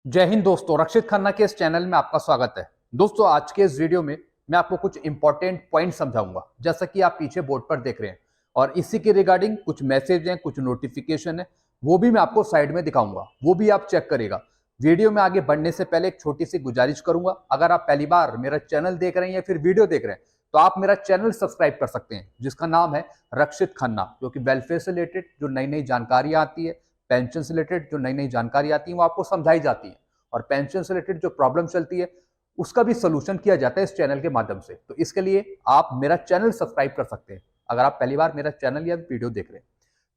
जय हिंद दोस्तों, रक्षित खन्ना के इस चैनल में आपका स्वागत है। दोस्तों, आज के इस वीडियो में मैं आपको कुछ इंपॉर्टेंट पॉइंट समझाऊंगा, जैसा कि आप पीछे बोर्ड पर देख रहे हैं। और इसी के रिगार्डिंग कुछ मैसेज हैं, कुछ नोटिफिकेशन है, वो भी मैं आपको साइड में दिखाऊंगा, वो भी आप चेक करेगा। वीडियो में आगे बढ़ने से पहले एक छोटी सी गुजारिश करूंगा, अगर आप पहली बार मेरा चैनल देख रहे हैं या फिर वीडियो देख रहे हैं तो आप मेरा चैनल सब्सक्राइब कर सकते हैं, जिसका नाम है रक्षित खन्ना, क्योंकि वेलफेयर से रिलेटेड जो नई नई जानकारियां आती है, पेंशन से रिलेटेड जो नई नई जानकारी आती है, वो आपको समझाई जाती है। और पेंशन से रिलेटेड जो प्रॉब्लम चलती है उसका भी सोल्यूशन किया जाता है इस चैनल के माध्यम से। तो इसके लिए आप मेरा चैनल सब्सक्राइब कर सकते हैं, अगर आप पहली बार मेरा चैनल या वीडियो देख रहे हैं।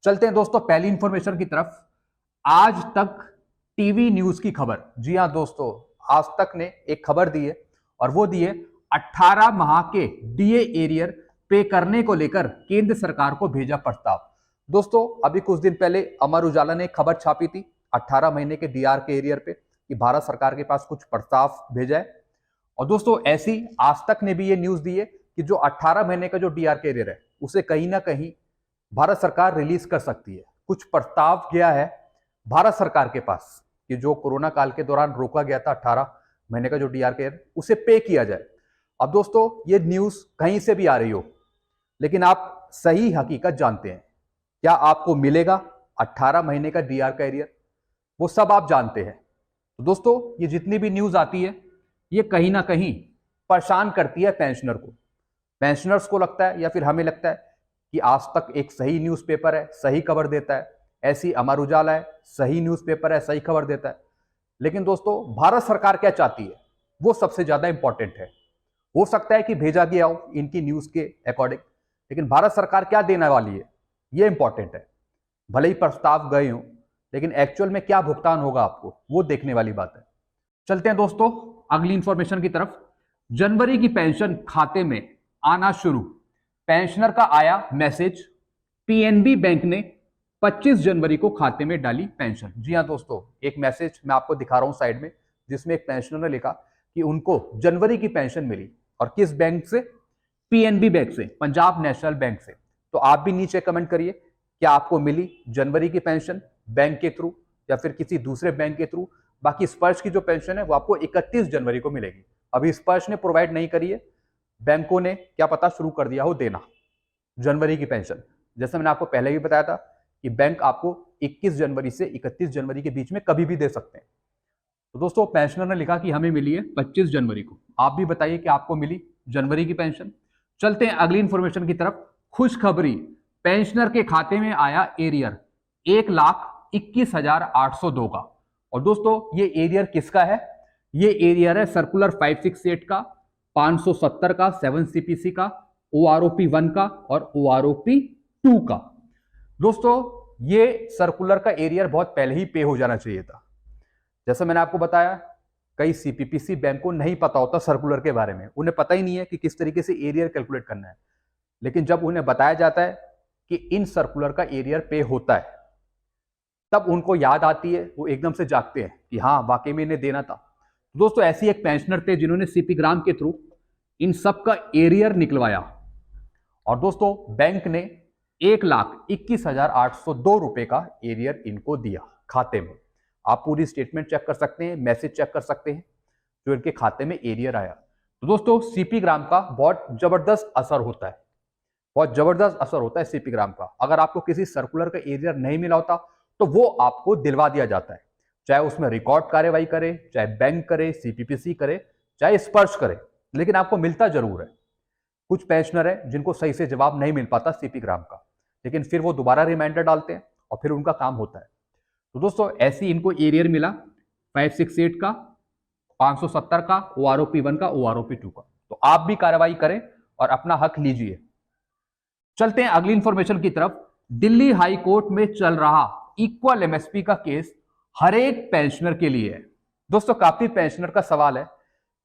चलते हैं दोस्तों पहली इंफॉर्मेशन की तरफ। आज तक टीवी न्यूज की खबर। जी हाँ दोस्तों, आज तक ने एक खबर दी है और वो दी है 18 माह के डीए एरियर पे करने को लेकर केंद्र सरकार को भेजा प्रस्ताव। दोस्तों, अभी कुछ दिन पहले अमर उजाला ने खबर छापी थी 18 महीने के डीआर के एरियर पे कि भारत सरकार के पास कुछ प्रस्ताव भेजा है। और दोस्तों, ऐसी आज तक ने भी ये न्यूज दी है कि जो 18 महीने का जो डीआर कैरियर है उसे कहीं ना कहीं भारत सरकार रिलीज कर सकती है। कुछ प्रस्ताव गया है भारत सरकार के पास कि जो कोरोना काल के दौरान रोका गया था 18 महीने का जो डीआर कैरियर, उसे पे किया जाए। अब दोस्तों, ये न्यूज कहीं से भी आ रही हो, लेकिन आप सही हकीकत जानते हैं। क्या आपको मिलेगा 18 महीने का डीआर कैरियर? वो सब आप जानते हैं। तो दोस्तों, ये जितनी भी न्यूज आती है ये कहीं ना कहीं परेशान करती है पेंशनर को। पेंशनर्स को लगता है या फिर हमें लगता है कि आज तक एक सही न्यूज़पेपर है, सही खबर देता है, ऐसी अमर उजाला है, सही न्यूज़पेपर है, सही खबर देता है। लेकिन दोस्तों, भारत सरकार क्या चाहती है वो सबसे ज्यादा इंपॉर्टेंट है। हो सकता है कि भेजा गया हो इनकी न्यूज के अकॉर्डिंग, लेकिन भारत सरकार क्या देने वाली है ये इंपॉर्टेंट है। भले ही प्रस्ताव गए हों, लेकिन एक्चुअल में क्या भुगतान होगा आपको वो देखने वाली बात है। चलते हैं दोस्तों अगली इंफॉर्मेशन की तरफ। जनवरी की पेंशन खाते में आना शुरू। पेंशनर का आया मैसेज। पीएनबी बैंक ने 25 जनवरी को खाते में डाली पेंशन। जी हां दोस्तों, एक मैसेज मैं आपको दिखा रहा हूं साइड में, जिसमें एक पेंशनर ने लिखा कि उनको जनवरी की पेंशन मिली। और किस बैंक से? पीएनबी बैंक से, पंजाब नेशनल बैंक से। तो आप भी नीचे कमेंट करिए, क्या आपको मिली जनवरी की पेंशन बैंक के थ्रू या फिर किसी दूसरे बैंक के थ्रू? बाकी स्पर्श की जो पेंशन है वो आपको 31 जनवरी को मिलेगी। अभी स्पर्श ने प्रोवाइड नहीं करी है, बैंकों ने क्या पता शुरू कर दिया हो देना जनवरी की पेंशन। जैसे मैंने आपको पहले भी बताया था कि बैंक आपको 21 जनवरी से 31 जनवरी के बीच में कभी भी दे सकते हैं। तो दोस्तों, पेंशनर ने लिखा कि हमें मिली है 25 जनवरी को। आप भी बताइए कि आपको मिली जनवरी की पेंशन। चलते हैं अगली इंफॉर्मेशन की तरफ। खुशखबरी, पेंशनर के खाते में आया एरियर 1,21,802 का। और दोस्तों, ये एरियर किसका है? ये एरियर है सर्कुलर 568 का, 570 का, 7 सीपीसी का, ओआरओपी 1 का और ओआरओपी 2 का। दोस्तों, ये सर्कुलर का एरियर बहुत पहले ही पे हो जाना चाहिए था। जैसा मैंने आपको बताया, कई सीपीपीसी बैंक को नहीं पता होता सर्कुलर के बारे में, उन्हें पता ही नहीं है कि किस तरीके से एरियर कैलकुलेट करना है। लेकिन जब उन्हें बताया जाता है कि इन सर्कुलर का एरियर पे होता है, तब उनको याद आती है, वो एकदम से जागते हैं कि हाँ वाकई में इन्हें देना था। तो दोस्तों, ऐसी एक पेंशनर थे जिन्होंने सीपी ग्राम के थ्रू इन सब का एरियर निकलवाया। और दोस्तों, बैंक ने 1,21,802 रुपए का एरियर इनको दिया खाते में। आप पूरी स्टेटमेंट चेक कर सकते हैं, मैसेज चेक कर सकते हैं जो इनके खाते में एरियर आया। तो दोस्तों, सीपी ग्राम का बहुत जबरदस्त असर होता है, बहुत जबरदस्त असर होता है सीपी ग्राम का। अगर आपको किसी सर्कुलर का एरियर नहीं मिला होता तो वो आपको दिलवा दिया जाता है, चाहे उसमें रिकॉर्ड कार्रवाई करे, चाहे बैंक करे, सीपीपीसी करे, चाहे स्पर्श करे, लेकिन आपको मिलता जरूर है। कुछ पेंशनर है जिनको सही से जवाब नहीं मिल पाता सीपी ग्राम का, लेकिन फिर वो दोबारा रिमाइंडर डालते हैं और फिर उनका काम होता है। तो दोस्तों, ऐसी इनको एरियर मिला 568 का, 570 का, ओआरओपी 1 का, ओआरओपी 2 का। तो आप भी कार्रवाई करें और अपना हक लीजिए। चलते हैं अगली इंफॉर्मेशन की तरफ। दिल्ली हाई कोर्ट में चल रहा इक्वल एमएसपी का केस हर एक पेंशनर के लिए है। दोस्तों, काफी पेंशनर का सवाल है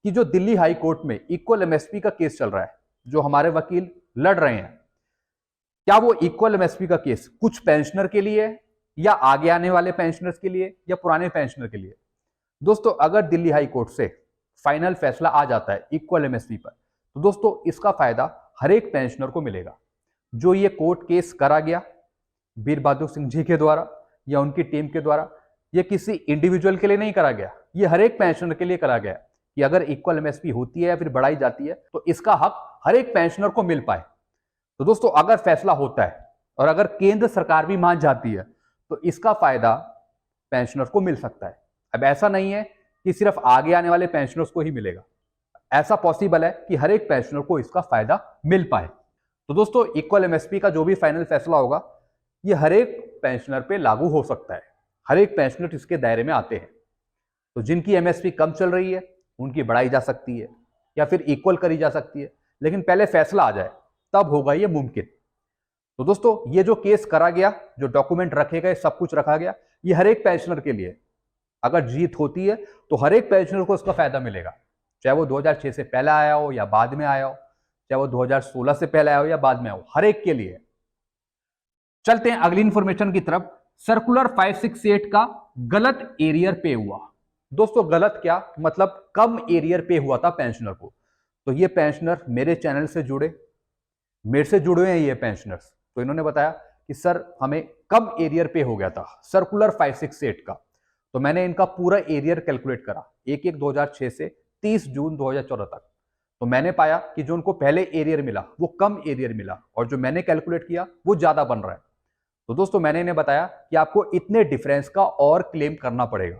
कि जो दिल्ली हाई कोर्ट में इक्वल एमएसपी का केस चल रहा है, जो हमारे वकील लड़ रहे हैं, क्या वो इक्वल एमएसपी का केस कुछ पेंशनर के लिए है या आगे आने वाले पेंशनर्स के लिए या पुराने पेंशनर के लिए? दोस्तों, अगर दिल्ली हाई कोर्ट से फाइनल फैसला आ जाता है इक्वल एमएसपी पर, तो दोस्तों इसका फायदा हर एक पेंशनर को मिलेगा। जो ये कोर्ट केस करा गया वीर बहादुर सिंह जी के द्वारा या उनकी टीम के द्वारा, ये किसी इंडिविजुअल के लिए नहीं करा गया, ये हर एक पेंशनर के लिए करा गया है कि अगर इक्वल एमएसपी होती है या फिर बढ़ाई जाती है तो इसका हक हर एक पेंशनर को मिल पाए। तो दोस्तों अगर फैसला होता है और अगर केंद्र सरकार भी मान जाती है तो इसका फायदा पेंशनर को मिल सकता है। अब ऐसा नहीं है कि सिर्फ आगे आने वाले पेंशनर्स को ही मिलेगा, ऐसा पॉसिबल है कि हर एक पेंशनर को इसका फायदा मिल पाए। तो दोस्तों इक्वल एमएसपी का जो भी फाइनल फैसला होगा ये हर एक पेंशनर पे लागू हो सकता है, हर एक पेंशनर इसके दायरे में आते हैं। तो जिनकी एमएसपी कम चल रही है उनकी बढ़ाई जा सकती है या फिर इक्वल करी जा सकती है, लेकिन पहले फैसला आ जाए तब होगा ये मुमकिन। तो दोस्तों ये जो केस करा गया, जो डॉक्यूमेंट रखे गए, सब कुछ रखा गया, ये हर एक पेंशनर के लिए, अगर जीत होती है तो हर एक पेंशनर को इसका फायदा मिलेगा, चाहे वो 2006 से पहले आया हो या बाद में आया हो, चाहे वो 2016 से पहले आया हो या बाद में आया हो, हर एक के लिए। चलते हैं अगली इंफॉर्मेशन की तरफ। सर्कुलर 568 का गलत एरियर पे हुआ। दोस्तों गलत क्या मतलब, कम एरियर पे हुआ था पेंशनर को। तो ये पेंशनर मेरे चैनल से जुड़े, मेरे से जुड़े हैं ये पेंशनर्स, तो इन्होंने बताया कि सर हमें कम एरियर पे हो गया था सर्कुलर 568 का। तो मैंने इनका पूरा एरियर कैलकुलेट करा 1/1/2006 से 30 जून 2014 तक। तो मैंने पाया कि जो उनको पहले एरियर मिला वो कम एरियर मिला और जो मैंने कैलकुलेट किया वो ज्यादा बन रहा है। तो दोस्तों मैंने इन्हें बताया कि आपको इतने डिफरेंस का और क्लेम करना पड़ेगा।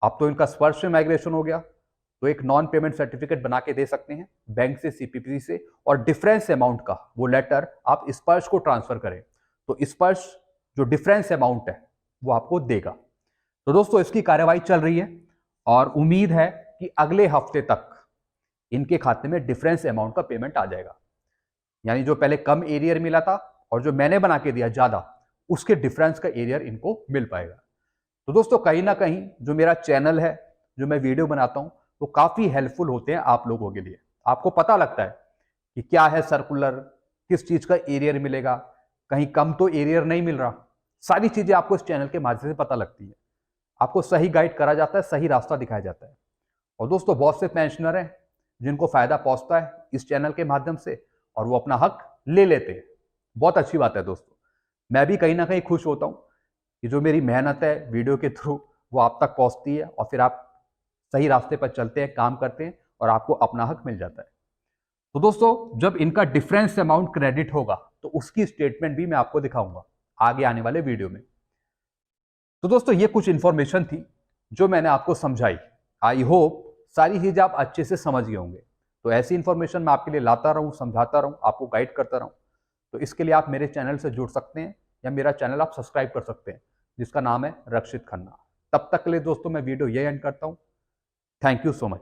अब तो इनका स्पर्श में माइग्रेशन हो गया, तो एक नॉन पेमेंट सर्टिफिकेट बना के दे सकते हैं बैंक से, सीपीपी से, और डिफरेंस अमाउंट का वो लेटर आप स्पर्श को ट्रांसफर करें तो स्पर्श जो डिफरेंस अमाउंट है वो आपको देगा। तो दोस्तों इसकी कार्यवाही चल रही है और उम्मीद है कि अगले हफ्ते तक इनके खाते में डिफरेंस अमाउंट का पेमेंट आ जाएगा। यानी जो पहले कम एरियर मिला था और जो मैंने बना के दिया ज्यादा, उसके डिफरेंस का एरियर इनको मिल पाएगा। तो दोस्तों कहीं ना कहीं जो मेरा चैनल है, जो मैं वीडियो बनाता हूं, वो काफी हेल्पफुल होते हैं आप लोगों के लिए। आपको पता लगता है कि क्या है सर्कुलर, किस चीज का एरियर मिलेगा, कहीं कम तो एरियर नहीं मिल रहा, सारी चीजें आपको इस चैनल के माध्यम से पता लगती है। आपको सही गाइड करा जाता है, सही रास्ता दिखाया जाता है। और दोस्तों बहुत से पेंशनर हैं जिनको फायदा पहुंचता है इस चैनल के माध्यम से और वो अपना हक ले लेते हैं। बहुत अच्छी बात है दोस्तों, मैं भी कहीं ना कहीं खुश होता हूं कि जो मेरी मेहनत है वीडियो के थ्रू वो आप तक पहुंचती है और फिर आप सही रास्ते पर चलते हैं, काम करते हैं और आपको अपना हक मिल जाता है। तो दोस्तों जब इनका डिफरेंस अमाउंट क्रेडिट होगा तो उसकी स्टेटमेंट भी मैं आपको दिखाऊंगा आगे आने वाले वीडियो में। तो दोस्तों ये कुछ इंफॉर्मेशन थी जो मैंने आपको समझाई। आई होप सारी चीजें आप अच्छे से समझ गए होंगे। तो ऐसी इंफॉर्मेशन मैं आपके लिए लाता रहूं, समझाता रहूं, आपको गाइड करता रहूं। तो इसके लिए आप मेरे चैनल से जुड़ सकते हैं या मेरा चैनल आप सब्सक्राइब कर सकते हैं जिसका नाम है रक्षित खन्ना। तब तक के लिए दोस्तों मैं वीडियो यही एंड करता हूं। Thank you so much.